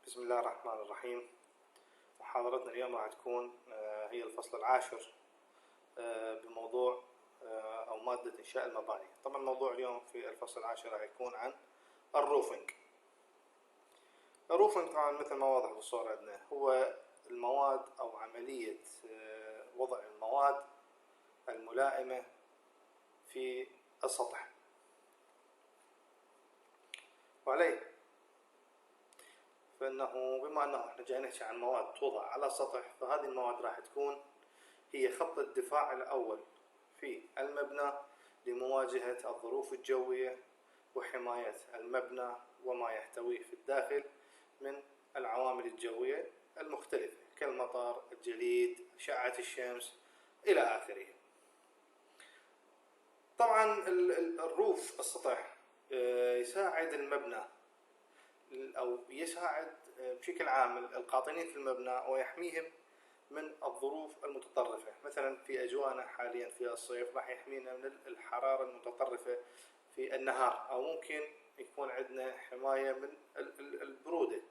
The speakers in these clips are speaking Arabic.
بسم الله الرحمن الرحيم. محاضرتنا اليوم راح تكون هي الفصل العاشر بموضوع أو مادة إنشاء المباني. طبعا الموضوع اليوم في الفصل العاشر راح يكون عن الروفنج. الروفنج طبعا مثل ما واضح بالصورة عندنا هو المواد أو عملية وضع المواد الملائمة في السطح. وعليه فإنه بما أنه إحنا جاي نحكي عن مواد توضع على السطح، فهذه المواد راح تكون هي خط الدفاع الأول في المبنى لمواجهة الظروف الجوية وحماية المبنى وما يحتويه في الداخل من العوامل الجوية المختلفة كالمطر، الجليد، أشعة الشمس إلى آخره. طبعا الروف السطح يساعد المبنى أو يساعد بشكل عام القاطنين في المبنى ويحميهم من الظروف المتطرفة. مثلا في أجواءنا حاليا في الصيف راح يحمينا من الحرارة المتطرفة في النهار، أو ممكن يكون عندنا حماية من البرودة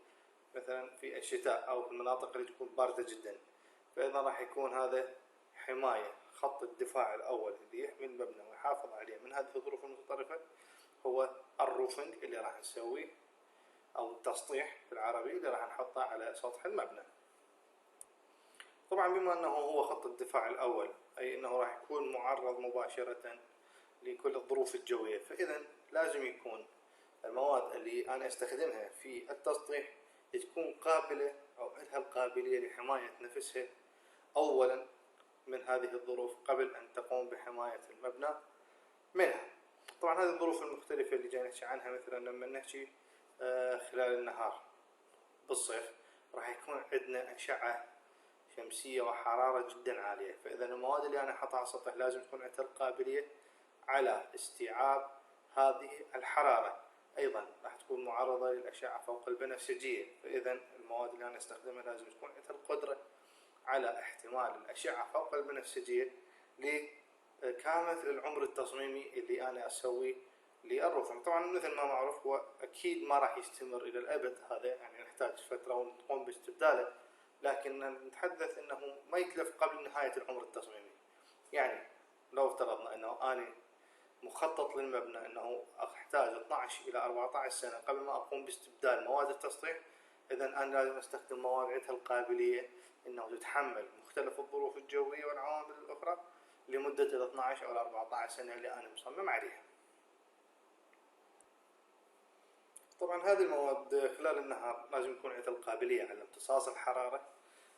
مثلا في الشتاء أو في المناطق اللي تكون باردة جدا. فإذا راح يكون هذا حماية، خط الدفاع الأول اللي يحمي المبنى ويحافظ عليه من هذه الظروف المتطرفة هو الروفنج اللي راح نسويه، أو التسطيح بالعربي اللي راح نحطه على سطح المبنى. طبعا بما أنه هو خط الدفاع الأول، أي أنه راح يكون معرض مباشرة لكل الظروف الجوية، فإذا لازم يكون المواد اللي أنا أستخدمها في التسطيح تكون قابلة أو لها القابلية لحماية نفسها أولا من هذه الظروف قبل أن تقوم بحماية المبنى منها. طبعا هذه الظروف المختلفة اللي جاي نحكي عنها، مثلا لما نحكي خلال النهار بالصيف راح يكون عندنا أشعة شمسية وحرارة جدا عالية، فإذا المواد اللي أنا أحطها على السطح لازم تكون عندها القابلية على استيعاب هذه الحرارة. أيضا راح تكون معرضة للأشعة فوق البنفسجية، فإذا المواد اللي أنا أستخدمها لازم تكون عندها القدرة على احتمال الأشعة فوق البنفسجية لكامل العمر التصميمي اللي أنا أسويه للروفنج. طبعا مثل ما معروف هو أكيد ما راح يستمر إلى الأبد، هذا يعني نحتاج فترة ونقوم باستبداله، لكن نتحدث أنه ما يتلف قبل نهاية العمر التصميمي. يعني لو افترضنا أنه أنا مخطط للمبنى أنه أحتاج 12 إلى 14 سنة قبل ما أقوم باستبدال مواد التسطيح، إذا أنا لازم أستخدم مواد عندها القابلية أنه تتحمل مختلف الظروف الجوية والعوامل الأخرى لمدة ال 12 أو 14 سنة اللي أنا مصمم عليها. طبعا هذه المواد خلال النهار لازم يكون عندها القابلية على امتصاص الحرارة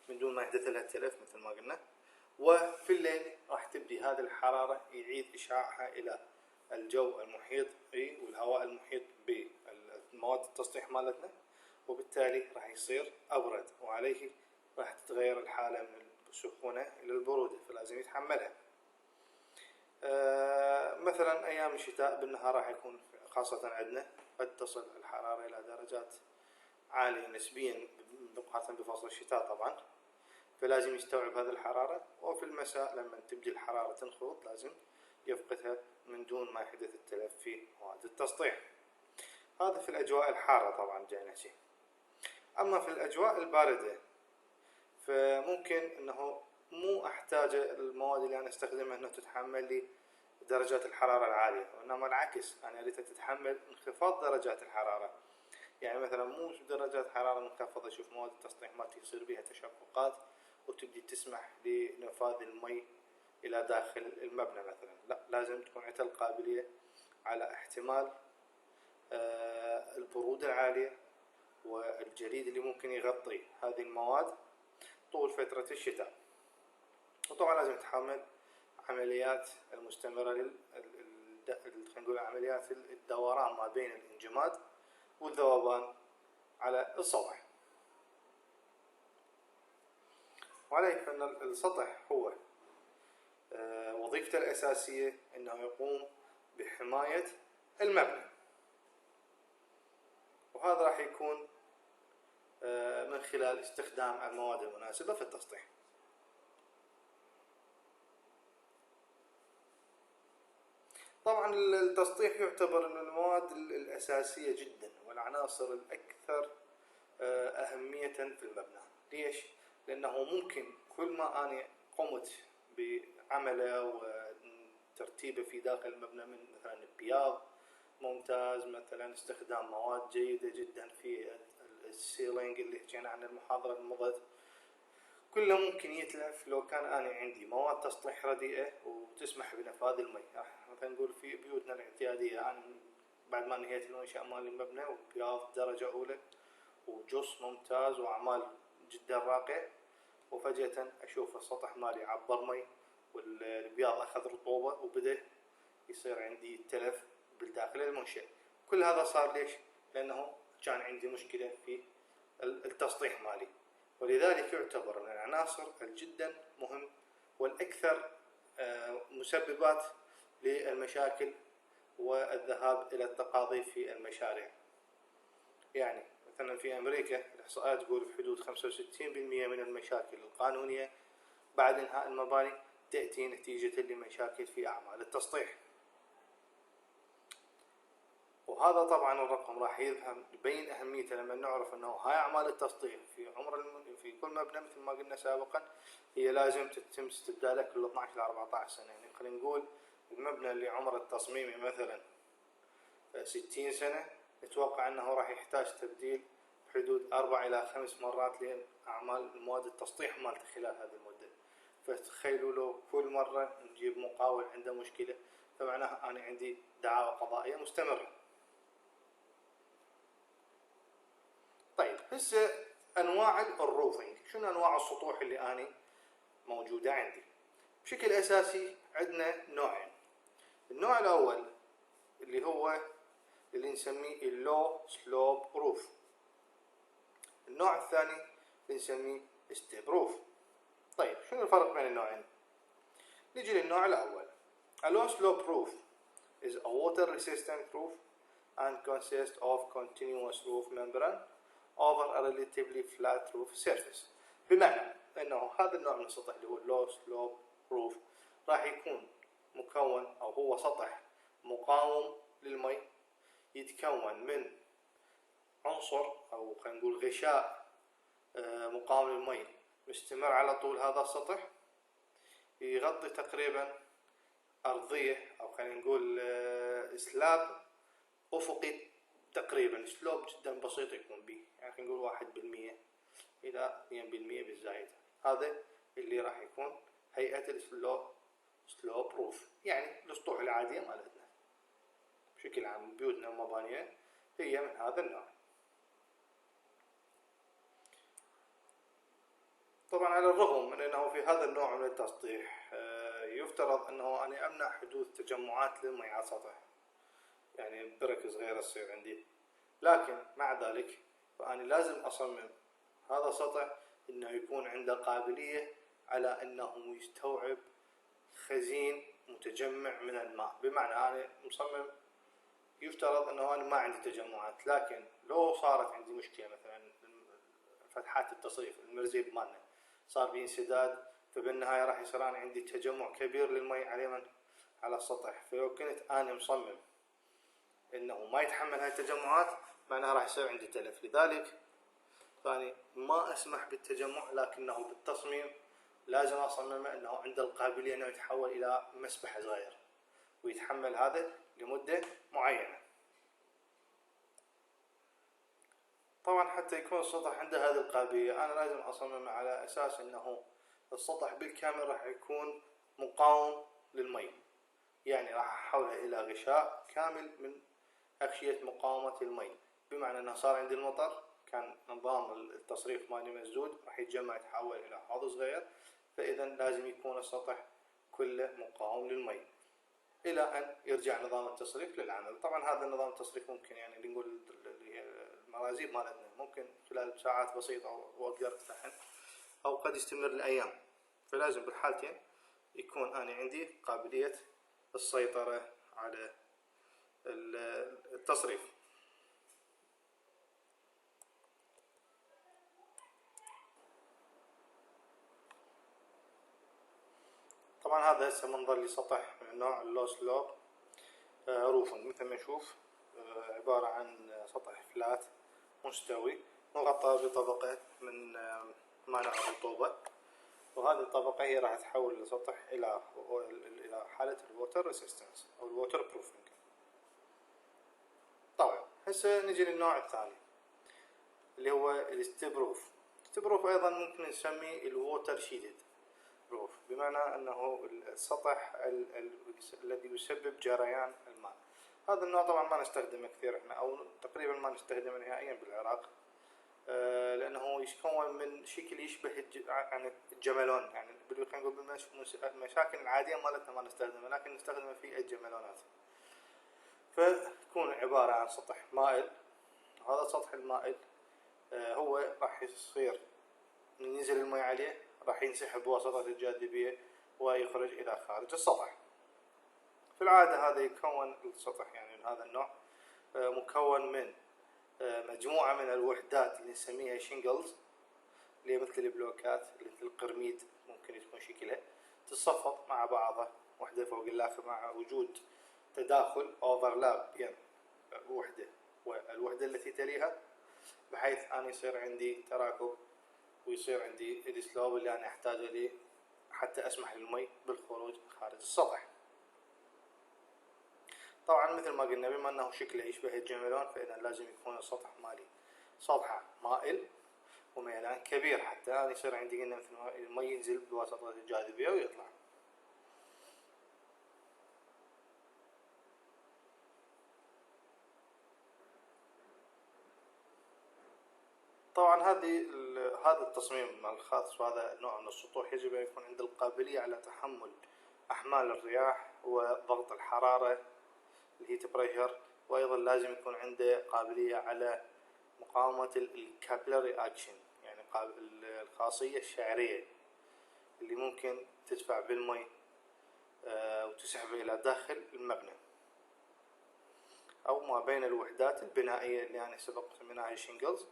من دون ما يحدث لها تلف مثل ما قلنا، وفي الليل راح تبدي هذه الحرارة يعيد إشعاعها إلى الجو المحيط والهواء المحيط بمواد التسطيح مالتنا، وبالتالي راح يصير أبرد، وعليه راح تتغير الحالة من السخونة إلى البرودة، فلازم يتحملها. مثلا أيام الشتاء بالنهار راح يكون خاصة عندنا قد تصل الحرارة إلى درجات عالية نسبيا مقارنة بفصل الشتاء طبعا، فلازم يستوعب هذه الحرارة. وفي المساء لما تبدي الحرارة تنخفض لازم يفقدها من دون ما يحدث التلف في مواد التسطيح. هذا في الأجواء الحارة طبعا جاي نحكي. أما في الأجواء الباردة فممكن أنه مو أحتاج المواد اللي أنا أستخدمها أنه تتحمل لي درجات الحرارة العالية، وإنما العكس، أنا أريدها تتحمل انخفاض درجات الحرارة. يعني مثلا مو درجات حرارة منخفضة، شوف مواد التسطيح مالتي يصير بها تشققات وتبدي تسمح لنفاذ المي إلى داخل المبنى مثلا، لا، لازم تكون عندها القابلية على احتمال البرودة العالية والجليد اللي ممكن يغطي هذه المواد طول فترة الشتاء. وطبعا لازم تتحمل عمليات المستمرة خلينا نقول عمليات الدوران ما بين الانجماد والذوبان على السطح. وعليه فإن السطح هو وظيفته الأساسية أنه يقوم بحماية المبنى، وهذا راح يكون من خلال استخدام المواد المناسبة في التسطيح. طبعا التسطيح يعتبر من المواد الأساسية جدا والعناصر الأكثر أهمية في المبنى. ليش؟ لأنه ممكن كل ما أنا قمت بعمله وترتيبه في داخل المبنى من مثلا بياض ممتاز، مثلا استخدام مواد جيدة جدا في السيلينج اللي حكينا عن المحاضرة المضت، كله ممكن يتلف لو كان أنا عندي مواد تسطيح رديئة وتسمح بنفاذ المي. مثلا نقول في بيوتنا الاعتيادية، أنا بعد ما انهيت الإنشاء مال المبنى وبياض درجة أولى وجص ممتاز وأعمال جدا راقية، وفجأة أشوف السطح مالي عبر مي والبياض أخذ رطوبة وبدأ يصير عندي تلف بالداخل المنشأ. كل هذا صار ليش؟ لأنه كان عندي مشكلة في التسطيح مالي. ولذلك يعتبر من العناصر الجدا مهم والأكثر مسببات للمشاكل والذهاب إلى التقاضي في المشاريع. يعني مثلا في أمريكا الإحصاءات تقول في حدود 65% من المشاكل القانونية بعد إنهاء المباني تأتي نتيجة لمشاكل في أعمال التسطيح. وهذا طبعا الرقم راح يبين أهميته لما نعرف أنه هاي أعمال التسطيح في كل مبنى مثل ما قلنا سابقا هي لازم تتم استبدالها كل 12 إلى 14 سنة. يعني خلينا نقول المبنى اللي عمره التصميمي مثلا 60 سنة، نتوقع أنه راح يحتاج تبديل بحدود 4 إلى 5 مرات لأعمال مواد التسطيح مالته خلال هذه المدة. فتخيلوا لو كل مرة نجيب مقاول عنده مشكلة، فمعناها أنا عندي دعاوى قضائية مستمرة. طيب هسه أنواع الروفينج، شنو أنواع السطوح اللي أنا موجودة عندي؟ بشكل أساسي عندنا نوعين. النوع الأول اللي هو اللي نسميه اللو سلوب روف، النوع الثاني اللي نسميه ستيب روف. طيب شنو الفرق بين النوعين؟ نجي للنوع الأول. A low slope roof is a water resistant roof and consists of continuous roof membrane over a relatively flat roof surface. بمعنى أنه هذا النوع من السطح اللي هو low slope roof راح يكون مكون أو هو سطح مقاوم للمي، يتكون من عنصر أو خلينا نقول غشاء مقاوم للمي مستمر على طول هذا السطح، يغطي تقريبا أرضية أو خلينا نقول سلاب أفقي تقريبا، سلوب جدا بسيط يكون به، يعني خلينا نقول 1% إلى 2% بالزايد. هذا اللي راح يكون هيئة السلوب روف، يعني الأسطوح العادية مالتنا بشكل عام بيوتنا ومبانينا هي من هذا النوع. طبعا على الرغم من أنه في هذا النوع من التسطيح يفترض أنه أنا أمنع حدوث تجمعات للمي على السطح، يعني بركة صغيرة تصير عندي، لكن مع ذلك فأنا لازم أصمم هذا السطح أنه يكون عنده قابلية على أنه يستوعب خزين متجمع من الماء. بمعنى أنا مصمم يفترض أنه أنا ما عندي تجمعات، لكن لو صارت عندي مشكلة مثلا فتحات التصريف المرزيب مالنا صار به انسداد، فبالنهاية راح يصير أنا عندي تجمع كبير للمي على السطح. فلو كنت أنا مصمم إنه ما يتحمل هاي التجمعات معناها راح يصير عندي تلف. لذلك فاني ما أسمح بالتجمع، لكنه بالتصميم لازم أصممه إنه عنده القابلية إنه يتحول إلى مسبح صغير ويتحمل هذا لمدة معينة. طبعا حتى يكون السطح عنده هذه القابلية أنا لازم أصممه على أساس أنه السطح بالكامل راح يكون مقاوم للمي، يعني راح أحوله إلى غشاء كامل من أغشية مقاومة المي. بمعنى أنه صار عندي المطر كان نظام التصريف مالي مسدود، راح يتجمع يتحول إلى حوض صغير، فإذا لازم يكون السطح كله مقاوم للمي إلى أن يرجع نظام التصريف للعمل. طبعا هذا النظام التصريف ممكن يعني نقول المرازيب مالتنا ممكن خلال ساعات بسيطة وأقدر أفتحن، أو قد يستمر لأيام، فلازم بالحالتين يكون أنا عندي قابلية السيطرة على التصريف. طبعا هذا هسه منظر لسطح من نوع اللو سلوب روفنج. مثل ما نشوف عبارة عن سطح فلات مستوي مغطى بطبقة من مانع الرطوبة، وهذه الطبقة هي راح تحول السطح إلى حالة الووتر ريسيستنس أو الووتر بروفنج. طبعا هسه نجي للنوع الثاني اللي هو الستيب روف. الستيب روف أيضا ممكن نسميه الووتر شيدد روف، بمعنى أنه السطح الذي يسبب جريان الماء. هذا النوع طبعا ما نستخدمه كثير احنا، أو تقريبا ما نستخدمه نهائيا بالعراق، لأنه يتكون من شكل يشبه يعني الجملون، يعني خلينا نقول بالمشاكل العادية مالتنا ما نستخدمه، لكن نستخدمه في الجملونات. فيكون عبارة عن سطح مائل. هذا السطح المائل هو راح يصير من ينزل الماء عليه راح ينسحب بواسطة الجاذبية ويخرج إلى خارج السطح. في العادة هذا يكون السطح يعني من هذا النوع مكون من مجموعة من الوحدات اللي نسميها شينجلز، اللي هي مثل البلوكات، مثل القرميد ممكن تكون شكلها، تتصفط مع بعضها وحدة فوق الآخر مع وجود تداخل overlap بين وحدة والوحدة التي تليها، بحيث أن يصير عندي تراكب ويصير عندي السلوب اللي أنا أحتاجه لي حتى أسمح للمي بالخروج خارج السطح. طبعا مثل ما قلنا بما أنه شكله يشبه الجملون، فإذا لازم يكون السطح مالي سطحه مائل وميلان كبير حتى أنا يصير عندي قلنا مثل ما المي ينزل بواسطة الجاذبية ويطلع. طبعا هذا التصميم الخاص بهذا النوع من السطوح يجب أن يكون عنده القابلية على تحمل أحمال الرياح وضغط الحرارة الهيت بريشر، وأيضا لازم يكون عنده قابلية على مقاومة الكابيلاري أكشن، يعني الخاصية الشعرية اللي ممكن تدفع بالمي وتسحبه إلى داخل المبنى أو ما بين الوحدات البنائية اللي أنا سبق سميناها شينجلز،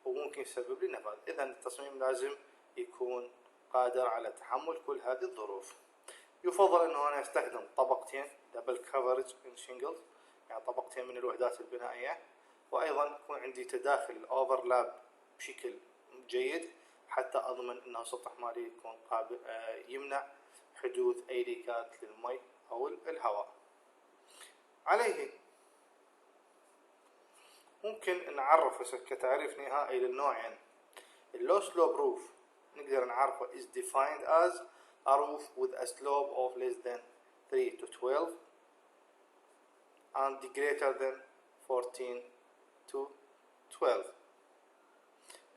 وممكن يسبب لي نفاذ. إذا التصميم لازم يكون قادر على تحمل كل هذه الظروف. يفضل أنه أنا أستخدم طبقتين دبل كفرج من شينجلز، يعني طبقتين من الوحدات البنائية، وأيضا يكون عندي تداخل الأوفرلاب بشكل جيد حتى أضمن أن السطح مالي يكون قابل يمنع حدوث أي ليكات للمي أو الهواء. عليه ممكن نعرف كتعريف نهائي للنوعين. اللو سلوب روف نقدر نعرفه is defined as a roof with a slope of less than 3 to 12 and greater than 14 to 12.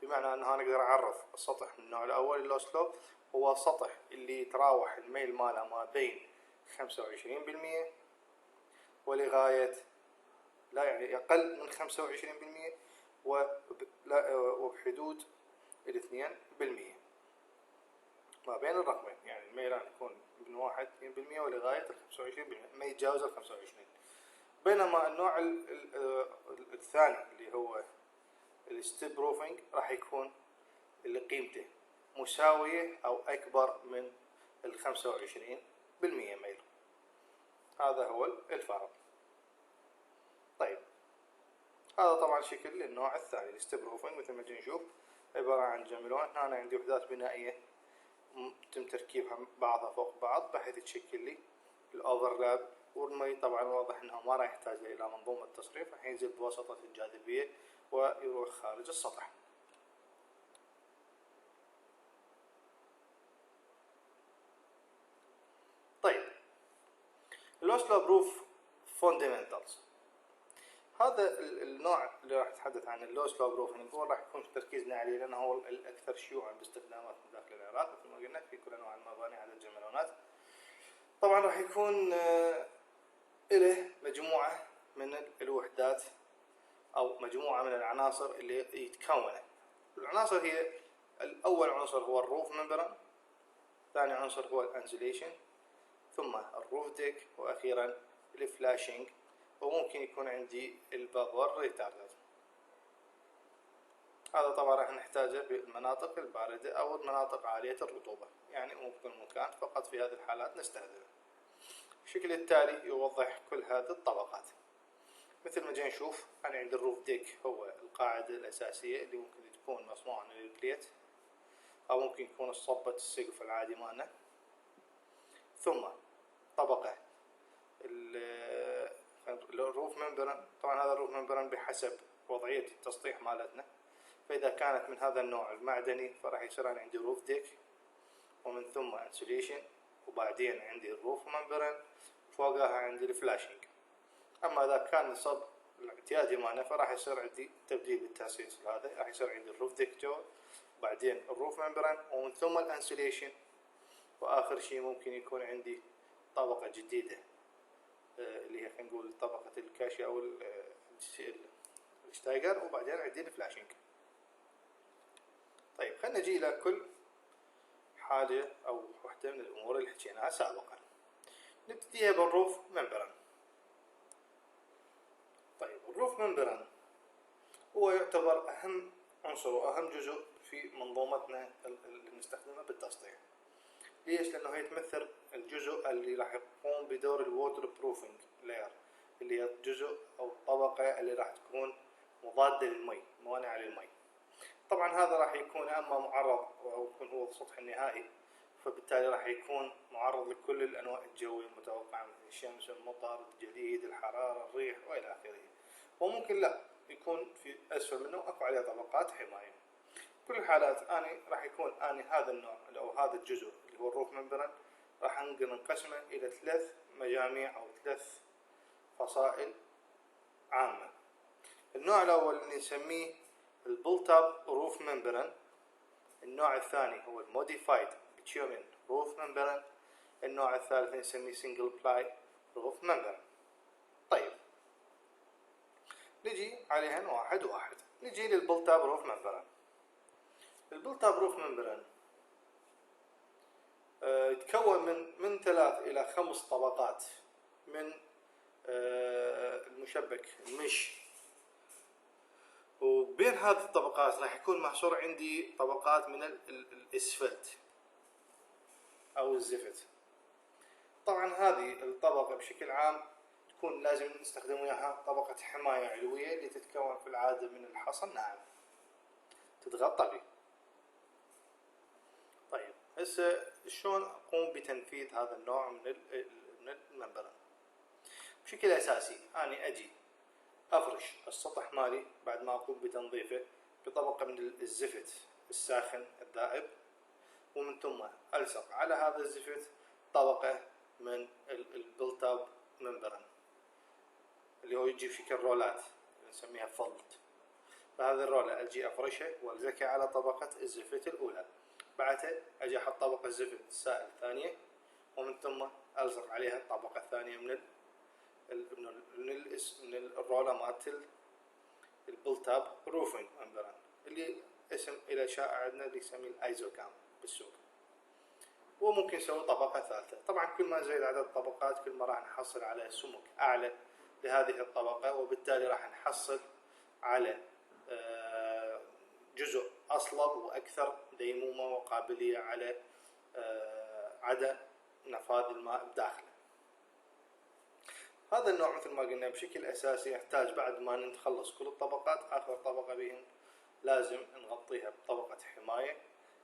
بمعنى أنه نقدر أعرف السطح من النوع الأول اللو سلوب هو سطح اللي يتراوح الميل ماله ما بين 25% ولغاية لا يعني أقل من 25% وبحدود 2% ما بين الرقمين، يعني الميلان يكون من 1% ولغاية 25%، ما يتجاوز 25. بينما النوع الثاني اللي هو الستيب روفينج راح يكون اللي قيمته مساوية أو أكبر من 25% ميل. هذا هو الفرق. طيب هذا طبعا شكل للنوع الثاني الستيب روفينج. مثل ما نشوف عبارة عن جملون. هنا أنا عندي وحدات بنائية تم تركيبها بعضها فوق بعض بحيث تشكل لي الأوفرلاب، والمي طبعا واضح أنه ما راح يحتاج إلى منظومة تصريف، راح ينزل بواسطة الجاذبية ويروح خارج السطح. طيب اللو سلوب روف فوندمنتالز، هذا النوع اللي راح نتحدث عن اللو سلوب روف نقول راح يكون تركيزنا عليه لأنه هو الأكثر شيوعا باستخدامات داخل العراق مثل ما قلنا في كل أنواع المباني على الجملونات. طبعا راح يكون له مجموعة من الوحدات أو مجموعة من العناصر اللي يتكونه. العناصر هي الأول عنصر هو الروف ممبران، ثاني عنصر هو الانسوليشن، ثم الروف ديك، وأخيرا الفلاشينج، وممكن يكون عندي الباور ريتاردر. هذا طبعا راح نحتاجه بالمناطق الباردة أو المناطق عالية الرطوبة، يعني ممكن مكان فقط في هذه الحالات نستخدمه. الشكل التالي يوضح كل هذه الطبقات. مثل ما جاي نشوف أنا عند الروف ديك هو القاعدة الأساسية اللي ممكن تكون مصنوعة من البليت أو ممكن يكون الصبة السقف العادي مالنا. ثم طبقة الروف ممبران. طبعا هذا الروف ممبران بحسب وضعية التسطيح مالتنا، فإذا كانت من هذا النوع المعدني فراح يصير أنا عندي روف ديك، ومن ثم انسوليشن، وبعدين عندي الروف ممبران، فوقها عندي الفلاشينج. أما إذا كان نصب الاعتيادي مالنا فراح يصير عندي تبديل بالتاسيس، هذا راح يصير عندي الروف ديك جوا، بعدين الروف ممبران، ومن ثم الانسوليشن، واخر شيء ممكن يكون عندي طبقة جديدة اللي هي خلينا نقول طبقة الكاشي او الشتايجر، وبعدين عندي الفلاشينج. طيب خلينا نجي الى كل حاجة او وحدة من الامور اللي حكيناها سابقا. نبتديها بالروف ممبران. طيب الروف ممبران هو يعتبر اهم عنصر واهم جزء في منظومتنا اللي نستخدمها بالتسطيح. ليش؟ لانه يتمثل الجزء اللي راح يقوم بدور الووتر بروفنج لاير، اللي هي الجزء او الطبقة اللي راح تكون مضادة للمي، موانعة للمي. طبعا هذا راح يكون اما معرض او يكون هو السطح النهائي، فبالتالي راح يكون معرض لكل الانواع الجوية المتوقعة مثل الشمس، المطر، الجليد، الحرارة، الريح والى اخره. وممكن لا يكون في اسفل منه اكو عليه طبقات حماية. كل الحالات أنا راح يكون هذا النوع أو هذا الجزء اللي هو الروف ممبران راح نقسمه إلى 3 مجاميع أو 3 فصائل عامة. النوع الأول اللي نسميه البلت اب روف ممبران، النوع الثاني هو الموديفايد بيتيومين روف ممبران، النوع الثالث نسميه سنجل بلاي روف ممبران. طيب نجي عليهن واحد واحد. نجي للبلت اب روف ممبران. البلت اب روف ممبران يتكون من 3 إلى 5 طبقات من المشبك المش، وبين هذه الطبقات راح يكون محصور عندي طبقات من الاسفلت او الزفت. طبعا هذه الطبقة بشكل عام تكون لازم نستخدم وياها طبقة حماية علوية اللي تتكون في العادة من الحصى الناعم تتغطى به. طيب هسه شلون اقوم بتنفيذ هذا النوع من الممبران؟ بشكل اساسي اني اجي افرش السطح مالي بعد ما اقوم بتنظيفه بطبقة من الزفت الساخن الذائب، ومن ثم الصق على هذا الزفت طبقة من البلت اب ممبران اللي هو يجي بشكل رولات نسميها فولت. فهذه الرولة اجي افرشها والزقها على طبقة الزفت الاولى، بعدها اجي احط طبقة زفت سائل ثانية، ومن ثم الصق عليها الطبقة الثانية من الرولة مالت البلت اب روفنج ممبران اللي اسم الى شائع عندنا اللي يسميه الايزوكام بالسوق. وممكن نسوي طبقة ثالثة. طبعا كل ما زيد عدد الطبقات كل ما راح نحصل على سمك اعلى لهذه الطبقة، وبالتالي راح نحصل على جزء اصلب واكثر ديمومة وقابلية على عدم نفاذ الماء بداخله. هذا النوع مثل ما قلنا بشكل اساسي يحتاج بعد ما نخلص كل الطبقات اخر طبقة بهم لازم نغطيها بطبقة حماية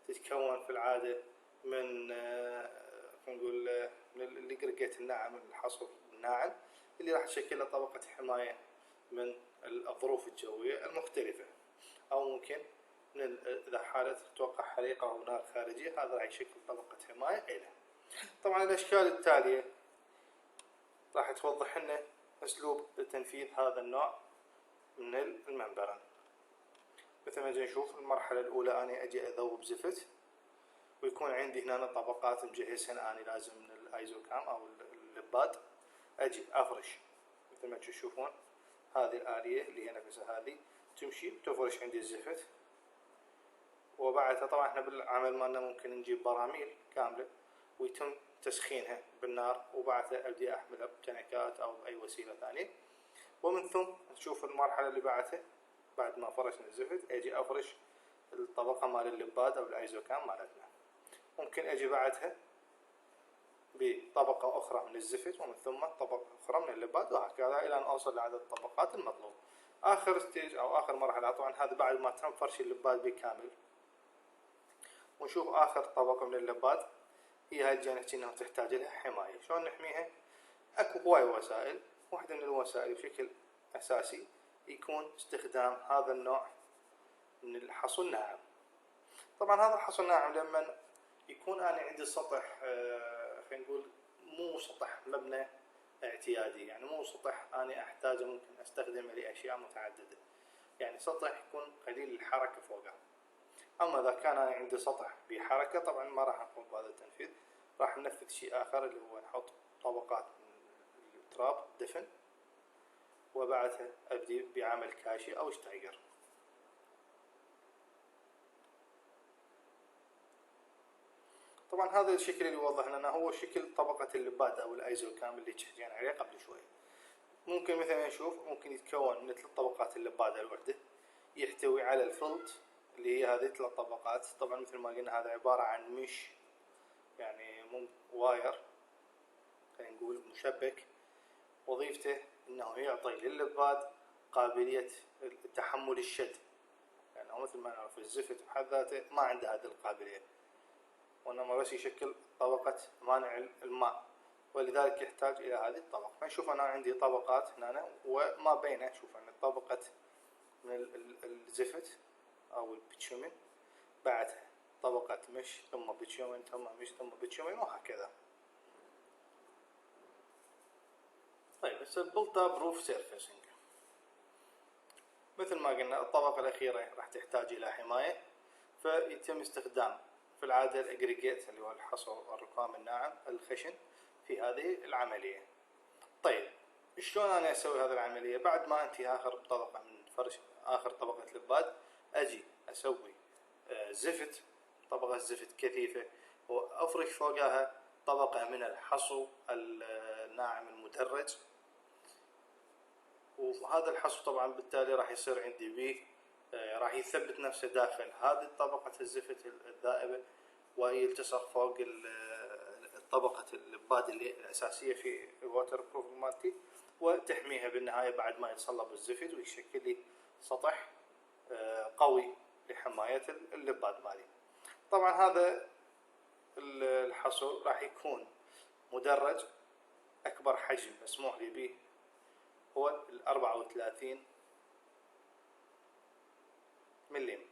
تتكون في العادة من نقول من الجريجيت الناعم، الحصر الناعم اللي راح تشكل طبقة حماية من الظروف الجوية المختلفة، او ممكن من اذا حالة توقع حريقة او نار خارجية هذا راح يشكل طبقة حماية له. طبعا الاشكال التالية راح توضح لنا اسلوب تنفيذ هذا النوع من الممبران. مثل ما نشوف المرحلة الاولى اني اجي اذوب زفت، ويكون عندي هنا طبقات مجهزهن اني لازم من الايزوكام او اللباد. اجي افرش مثل ما تشوفون هذه الآلية اللي هي نفسها هذه تمشي تفرش عندي الزفت، وبعدها طبعا احنا بالعمل مالنا ممكن نجيب براميل كاملة ويتم تسخينها بالنار، وبعدها ابدي احملها بتنكات او باي وسيلة ثانية. ومن ثم نشوف المرحلة اللي بعدها بعد ما فرشنا الزفت اجي افرش الطبقة مال اللباد او الايزوكام مالتنا. ممكن اجي بعدها بطبقة اخرى من الزفت ومن ثم طبقة اخرى من اللباد، وهكذا الى ان اوصل لعدد الطبقات المطلوب. اخر ستيج او اخر مرحله طبعا هذا بعد ما تم فرش اللبات بالكامل. ونشوف اخر طبقه من اللبات هي هاي الجانب انه تحتاج لها حمايه. شلون نحميها؟ اكو هواي وسائل. واحده من الوسائل بشكل اساسي يكون استخدام هذا النوع من الحصو الناعم. طبعا هذا الحصو الناعم لما يكون انا عندي سطح خلينا نقول مو سطح مبنى اعتيادي، يعني مو سطح انا احتاجه ممكن استخدمه لاشياء متعدده، يعني سطح يكون قليل الحركه فوقه. اما اذا كان انا عندي سطح بحركه طبعا ما راح نقوم بهذا التنفيذ، راح ننفذ شيء اخر اللي هو نحط طبقات من التراب دفن، وبعدها ابدي بعمل كاشي او شتايجر. طبعا هذا الشكل اللي يوضح لنا هو شكل طبقة اللباد او الايزو كامل اللي حكينا عليه قبل شوي. ممكن مثلا نشوف ممكن يتكون من 3 طبقات اللباد الوحدة، يحتوي على الفلت اللي هي هذه 3 طبقات. طبعا مثل ما قلنا هذا عبارة عن مش يعني واير خلينا نقول مشبك، وظيفته انه يعطي لللباد قابلية تحمل الشد، يعني مثل ما نعرف الزفت بحد ذاته ما عنده هذه القابلية، وانما بس يشكل طبقة مانع الماء، ولذلك يحتاج الى هذه الطبقة. فنشوف انا عندي طبقات هنا وما بينه شوف ان طبقة من الزفت او البيتشومين، بعدها طبقة مش ثم بيتشومين ثم مش ثم بيتشومين وهكذا. طيب هسه البلت اب روف سيرفيسنج مثل ما قلنا الطبقة الأخيرة راح تحتاج إلى حماية، فيتم استخدام في العادة الأجريجيت اللي هو الحصو الرخام الناعم الخشن في هذه العملية. طيب شلون أنا أسوي هذه العملية؟ بعد ما أنتهي آخر طبقة من فرش آخر طبقة لباد أجي أسوي زفت، طبقة زفت كثيفة، وأفرش فوقها طبقة من الحصو الناعم المدرج. وهذا الحصو طبعا بالتالي راح يصير عندي بيه راح يثبت نفسه داخل هذه طبقة الزفت الذائبة، ويلتصق فوق طبقة اللباد اللي الأساسية في الواتر بروف مالتي، وتحميها بالنهاية بعد ما يتصلب الزفت ويشكل لي سطح قوي لحماية اللباد مالي. طبعا هذا الحصو راح يكون مدرج، أكبر حجم مسموح لي به هو 34 ملم.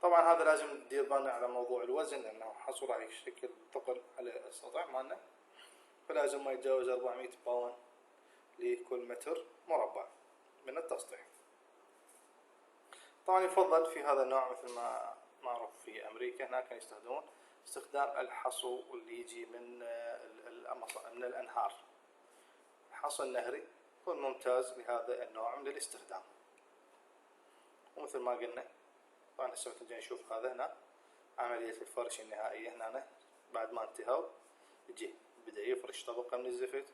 طبعا هذا لازم ندير بالنا على موضوع الوزن، لانه حصو راح يشكل ثقل على السطح مالنا، فلازم ما يتجاوز 400 باون لكل متر مربع من التسطيح. طبعا يفضل في هذا النوع مثل ما معروف في امريكا هناك يستخدمون استخدام الحصو اللي يجي من الانهار. الحصو النهري يكون ممتاز لهذا النوع من الاستخدام. ومثل ما قلنا طبعا هسه نجي نشوف هذا هنا عملية الفرش النهائية. هنا بعد ما انتهوا يجي بدأ يفرش طبقة من الزفت،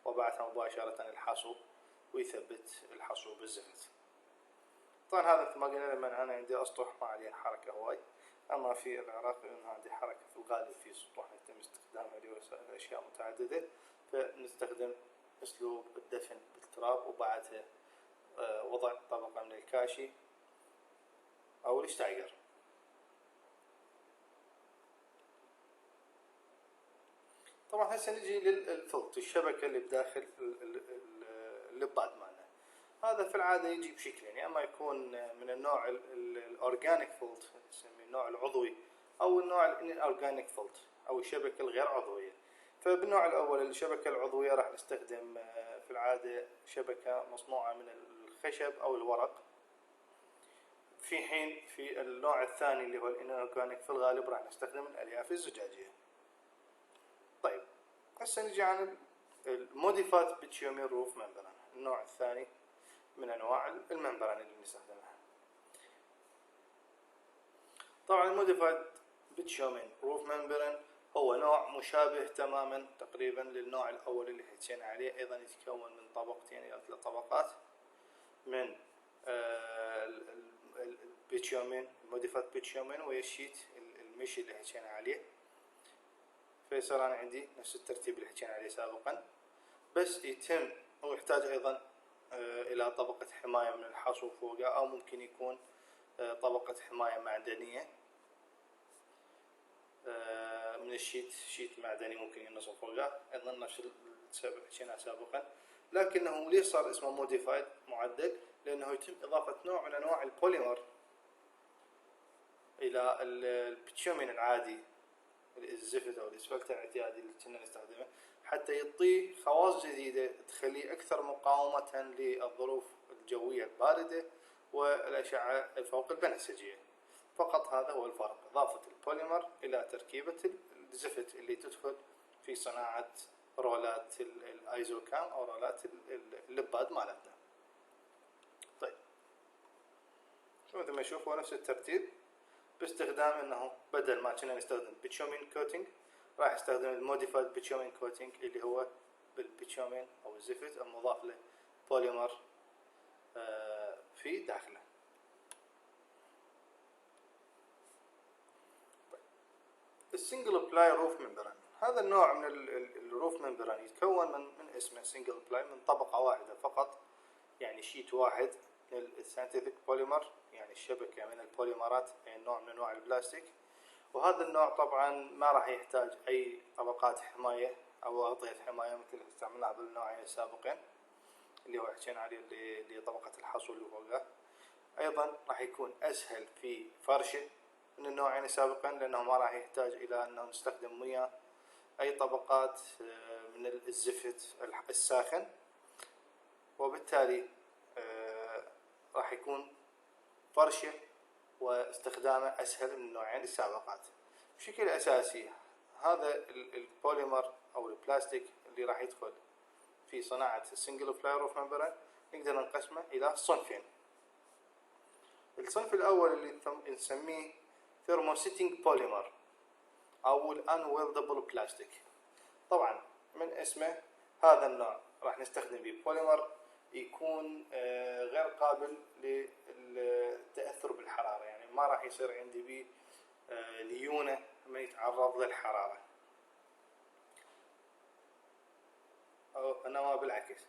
وبعدها مباشرة الحصو ويثبت الحصو بالزفت. طبعا هذا مثل ما قلنا لما انا عندي اسطح ما عليه حركة هواي، اما في العراق عندي حركة في الغالب في سطوح يتم استخدامها لاشياء متعددة، فنستخدم اسلوب الدفن بالتراب وبعدها وضع طبقة من الكاشي او الشتايجر. طبعا هسه نجي للفلت، الشبكة اللي بداخل اللباد مالنا. هذا في العادة يجي بشكلين، يا اما يكون من النوع الاورجانيك فلت نسميه النوع العضوي، او النوع الاورجانيك فلت او الشبكة الغير عضوية. فبالنوع الاول الشبكة العضوية راح نستخدم في العادة شبكة مصنوعة من الخشب او الورق، في حين في النوع الثاني اللي هو الانورجانيك في الغالب راح نستخدم الالياف الزجاجية. طيب هسه نجي عن الموديفايد بيتشومين روف ممبران، النوع الثاني من انواع الممبران اللي نستخدمها. طبعا الموديفايد بيتشومين روف ممبران هو نوع مشابه تماما تقريبا للنوع الاول اللي حكينا عليه، ايضا يتكون من طبقتين الى 3 طبقات من البيتشومين الموديفايد بيتشومين ويا الشيت المشي اللي حكينا عليه. فيصير انا عندي نفس الترتيب اللي حكينا عليه سابقا، بس يتم او يحتاج ايضا الى طبقة حماية من الحصو فوقه، او ممكن يكون طبقة حماية معدنية من الشيت، شيت معدني ممكن ينصب فوقه ايضا نفس السبب حكينا سابقا. لكنه ليش صار اسمه موديفايد معدل؟ لانه يتم اضافة نوع من انواع البوليمر الى البيتشومين العادي، الزفت او الاسفلت الاعتيادي اللي كنا نستخدمه، حتى يعطيه خواص جديدة تخليه اكثر مقاومة للظروف الجوية الباردة والاشعة الفوق البنفسجية. فقط هذا هو الفرق، اضافة البوليمر الى تركيبة الزفت اللي تدخل في صناعة رولات الايزوكام او رولات اللباد مالتنا. طيب مثل ما نشوف هو نفس الترتيب، باستخدام انه بدل ما كنا نستخدم بيتشومين كوتينج راح استخدم الموديفايد بيتشومين كوتينج اللي هو بالبيتشومين او الزفت المضاف له بوليمر في داخله. السنجل بلاي روف ممبران، هذا النوع من الروف ممبران يتكون من اسمه سنجل بلاي، من طبقة واحدة فقط، يعني شيت واحد من الساينتفك بوليمر، يعني الشبكة من البوليمرات، يعني نوع من انواع البلاستيك. وهذا النوع طبعا ما راح يحتاج اي طبقات حماية او اغطية حماية مثل اللي استعملناها بالنوعين السابقين اللي هو حكينا عليه اللي طبقة الحصو اللي فوقه. ايضا راح يكون اسهل في فرشه من النوعين السابقين، لانه ما راح يحتاج الى انه نستخدم وياه اي طبقات من الزفت الساخن، وبالتالي راح يكون فرشه واستخدامه اسهل من النوعين السابقات. بشكل اساسي هذا البوليمر او البلاستيك اللي راح يدخل في صناعة السنجل بلاي روف ممبران نقدر نقسمه الى صنفين. الصنف الاول اللي نسميه ثيرموسيتنج بوليمر او الانويلدبل بلاستيك. طبعا من اسمه هذا النوع راح نستخدم به بوليمر يكون غير قابل للتأثر بالحرارة، يعني ما راح يصير عندي به ليونة لما يتعرض للحرارة، أو انما بالعكس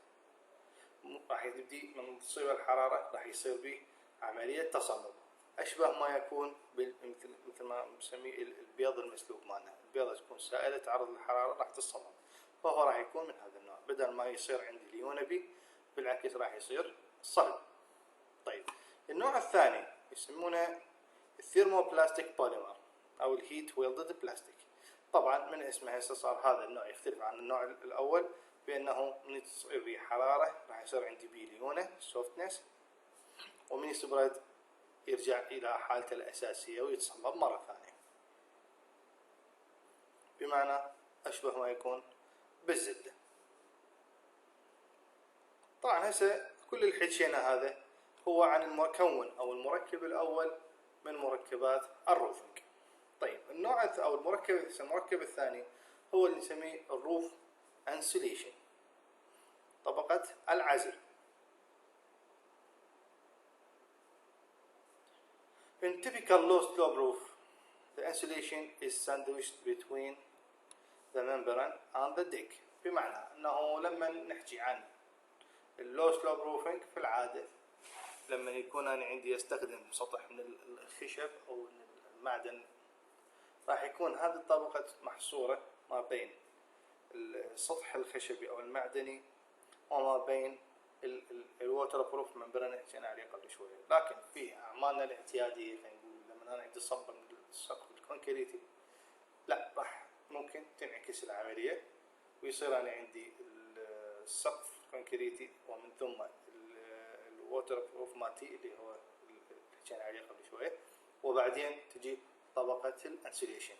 راح يبدي من تصيب الحرارة راح يصير به عملية تصلب، أشبه ما يكون مثل ما نسميه البيض المسلوق مالنا، البيضة تكون سائلة تعرض للحرارة راح تتصلب، فهو راح يكون من هذا النوع، بدل ما يصير عندي ليونة به بالعكس راح يصير صلب. طيب النوع الثاني يسمونه الثيرموبلاستيك بوليمر أو الهيت ويلدد بلاستيك. طبعا من اسمه هسه صار هذا النوع يختلف عن النوع الأول بأنه من تصير به حرارة راح يصير عندي به ليونة سوفتنس، ومن يستبرد يرجع إلى حالته الأساسية ويتصلب مرة ثانية، بمعنى أشبه ما يكون بالزبدة. طبعا هسه كل اللي حكينا هذا هو عن المكون أو المركب الأول من مركبات الروفنج. طيب النوع أو المركب الثاني هو اللي نسميه الروف انسوليشن، طبقة العزل. In typical low slope roof, the insulation is sandwiched between the membrane and the deck. بمعنى أنه لما نحكي عن اللو سلوب روفنج في العادة لما يكون أنا عندي أستخدم سطح من الخشب أو من المعدن، راح يكون هذه الطبقة محصورة ما بين السطح الخشبي أو المعدني وما بين الووتر بروف ممبران حكينا عليه قبل شوية. لكن في أعمالنا الاعتيادية خلينا نقول لما أنا عندي صب من السقف الكونكريتي لا راح ممكن تنعكس العملية ويصير أنا عندي السقف الكونكريتي ومن ثم الووتر بروف مالتي اللي هو اللي حكينا عليه قبل شوية، وبعدين تجي طبقة الانسوليشن.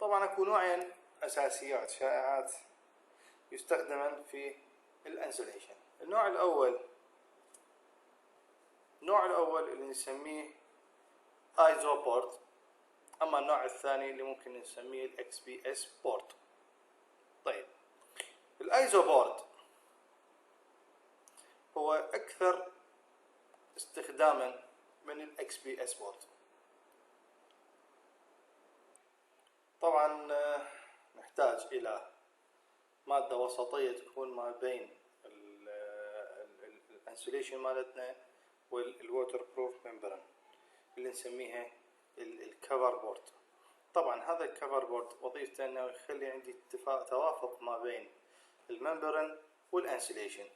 طبعا اكو نوعين اساسيات شائعات يستخدمان في الانسوليشن. النوع الاول اللي نسميه ايزو بورت، اما النوع الثاني اللي ممكن نسميه الاكس بي اس بورت. طيب الايزو بورد هو اكثر استخداما من الاكس بي اس بورد. طبعا نحتاج الى مادة وسطية تكون ما بين الانسوليشن مالتنا والووتر بروف ممبران اللي نسميها الكفر بورد. طبعا هذا الكفر بورد وظيفته انه يخلي عندي توافق ما بين الممبران والانسوليشن.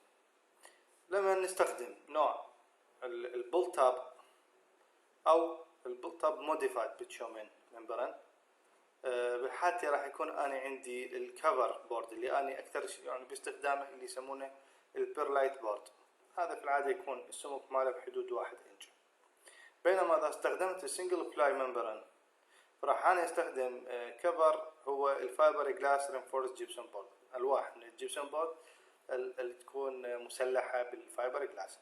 لما نستخدم نوع البول تاب او البول تاب موديفايد بيتشومين ممبران، بحالتي راح يكون انا عندي الكفر بورد اللي انا اكثر يعني باستخدامه اللي يسمونه البيرلايت بورد. هذا في العاده يكون السمك ماله بحدود 1 انش. بينما اذا استخدمت السنجل بلاي ممبران راح انا استخدم كفر هو الفايبر جلاس رينفورس جيبسون بورد، الواح من الجيبسون بورد اللي تكون مسلحه بالفايبر جلاس.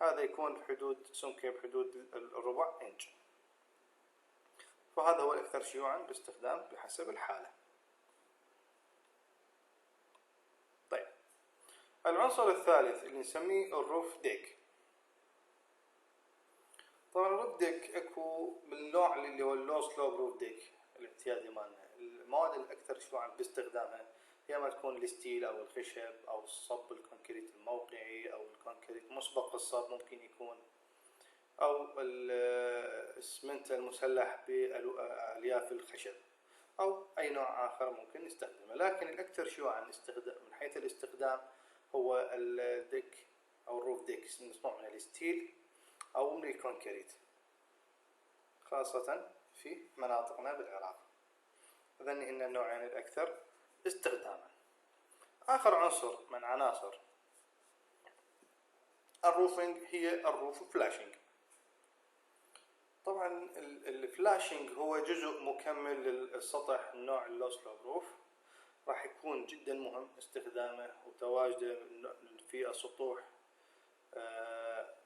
هذا يكون بحدود سمكه بحدود الربع انش. فهذا هو الأكثر شيوعا باستخدام بحسب الحالة. طيب العنصر الثالث اللي نسميه الروف ديك. طبعا الروف ديك اكو بالنوع اللي هو اللو سلوب روف ديك الاعتيادي مالنا. المواد الأكثر شيوعا باستخدامها هي ما تكون الستيل أو الخشب أو الصب الكونكريت الموقعي أو الكونكريت مسبق الصب ممكن يكون، أو الاسمنت المسلح بألياف الخشب أو أي نوع آخر ممكن نستخدمه. لكن الأكثر شيوعا من حيث الاستخدام هو الديك أو الروف ديك مصنوع من الستيل أو من الكونكريت، خاصة في مناطقنا بالعراق. إذن هن النوعين الأكثر استخداما. آخر عنصر من عناصر الروفنج هي الروف فلاشنج. طبعا الفلاشنج هو جزء مكمل للسطح النوع اللو سلوب روف. راح يكون جدا مهم استخدامه وتواجده في السطوح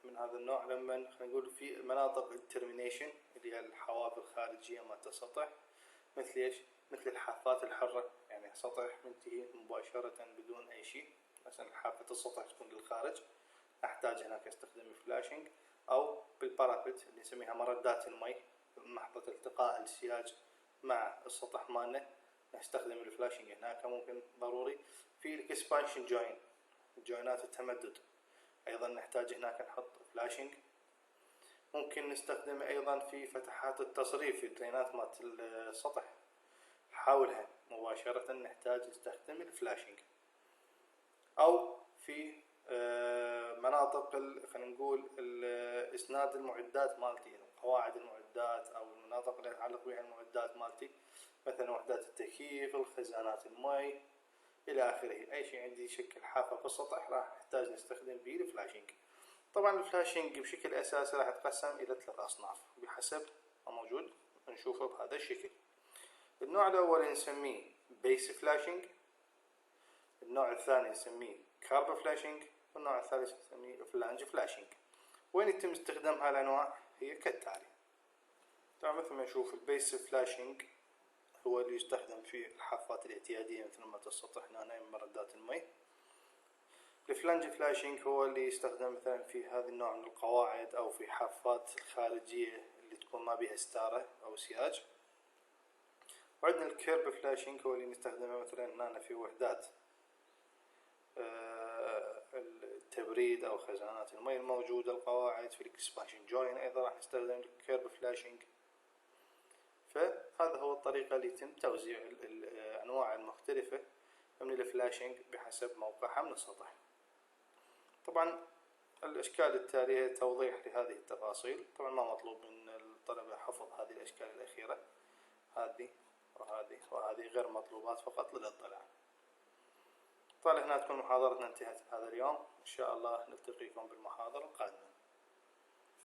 من هذا النوع لما خلينا نقول في مناطق الترمينيشن اللي هي الحواف الخارجيه مالت السطح، مثل ايش؟ مثل الحافات الحره، يعني سطح منتهي مباشره بدون اي شيء، مثلا حافه السطح تكون للخارج احتاج هناك استخدم الفلاشنج، او بالبارابت اللي نسميها مردات المي محطة التقاء السياج مع السطح مالنا نستخدم الفلاشنج هناك ممكن ضروري. في الاكسبانشن جوين جوينات التمدد ايضا نحتاج هناك نحط فلاشنج. ممكن نستخدمه ايضا في فتحات التصريف في الدرينات مالت السطح حولها مباشرة نحتاج نستخدم الفلاشنج، او في مناطق خلينا نقول اسناد المعدات مالتي، قواعد المعدات او المناطق اللي يتعلق بها المعدات مالتي، مثلا وحدات التكييف، الخزانات المي الى اخره. اي شيء عندي يشكل حافه في السطح راح نحتاج نستخدم به الفلاشنج. طبعا الفلاشنج بشكل اساسي راح يتقسم الى 3 اصناف بحسب ما موجود نشوفه بهذا الشكل. النوع الاول نسميه بيس فلاشنج، النوع الثاني نسميه كارب فلاشنج، والنوع الثالث نسميه فلانج فلاشنج. وين يتم استخدام هالانواع هي كالتالي. طبعا مثل ما نشوف البيس فلاشنج هو اللي يستخدم في الحافات الاعتيادية مثل ما السطح هنا مردات المي. الفلانج فلاشنج هو اللي يستخدم مثلا في هذا النوع من القواعد او في حافات الخارجية اللي تكون ما بها ستارة او سياج. وعندنا الكيرب فلاشنج هو اللي نستخدمه مثلا هنا في وحدات التبريد او خزانات المي الموجودة. القواعد في الاكسبانشن جوين ايضا راح نستخدم الكيرب فلاشنج. فهذا هو الطريقة اللي يتم توزيع الانواع المختلفة من الفلاشنج بحسب موقعها من السطح. طبعا الاشكال التالية توضيح لهذه التفاصيل. طبعا ما مطلوب من الطلبة حفظ هذه الاشكال الاخيرة، هذه وهذه وهذه غير مطلوبات فقط للاطلاع. طبعا هنا تكون محاضرتنا انتهت هذا اليوم. ان شاء الله نلتقيكم بالمحاضرة القادمة.